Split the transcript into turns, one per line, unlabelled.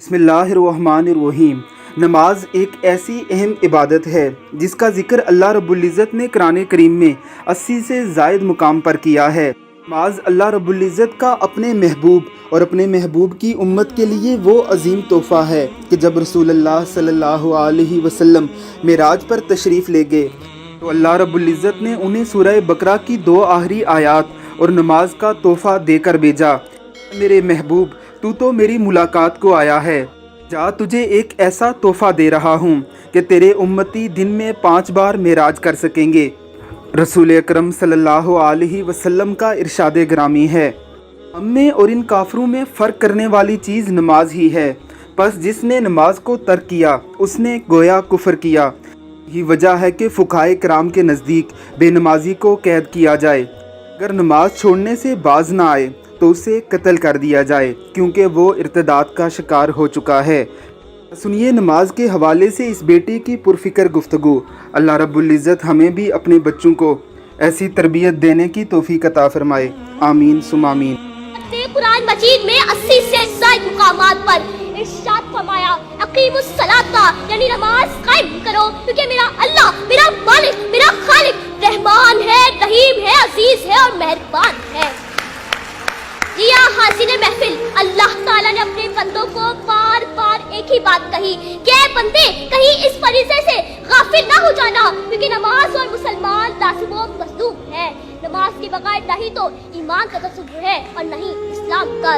بسم اللہ الرحمن الرحیم۔ نماز ایک ایسی اہم عبادت ہے جس کا ذکر اللہ رب العزت نے قرآن کریم میں 80 سے زائد مقام پر کیا ہے۔ نماز اللہ رب العزت کا اپنے محبوب اور اپنے محبوب کی امت کے لیے وہ عظیم تحفہ ہے کہ جب رسول اللہ صلی اللہ علیہ وسلم معراج پر تشریف لے گئے تو اللہ رب العزت نے انہیں سورہ بقرہ کی 2 آخری آیات اور نماز کا تحفہ دے کر بھیجا۔ میرے محبوب، تو میری ملاقات کو آیا ہے، جا تجھے ایک ایسا تحفہ دے رہا ہوں کہ تیرے امتی دن میں 5 بار معراج کر سکیں گے۔ رسول اکرم صلی اللہ علیہ وسلم کا ارشاد گرامی ہے، ہم میں اور ان کافروں میں فرق کرنے والی چیز نماز ہی ہے، پس جس نے نماز کو ترک کیا اس نے گویا کفر کیا۔ یہی وجہ ہے کہ فقہائے کرام کے نزدیک بے نمازی کو قید کیا جائے، اگر نماز چھوڑنے سے باز نہ آئے تو اسے قتل کر دیا جائے، کیونکہ وہ ارتداد کا شکار ہو چکا ہے۔ سنیے نماز کے حوالے سے اس بیٹی کی پرفکر گفتگو۔ اللہ رب العزت ہمیں بھی اپنے بچوں کو ایسی تربیت دینے کی توفیق عطا فرمائے، آمین ثم آمین۔
قرآن مجید میں 80 سے زائد مقامات پر ارشاد فرمایا، اقیموا الصلاۃ، یعنی نماز قائم کرو، کیونکہ میرا اللہ، میرا مالک، میرا خالق رحمان ہے، رحیم ہے، عزیز ہے اور مہربان ہے۔ جی ہاں حاضرین محفل، اللہ تعالیٰ نے اپنے بندوں کو بار بار ایک ہی بات کہی کہ اے بندے، کہیں اس فریضے سے غافل نہ ہو جانا، کیونکہ نماز اور مسلمان لازم و مطلوب ہے۔ نماز کے بغیر نہ ہی تو ایمان کا تصور ہے اور نہ ہی اسلام کا۔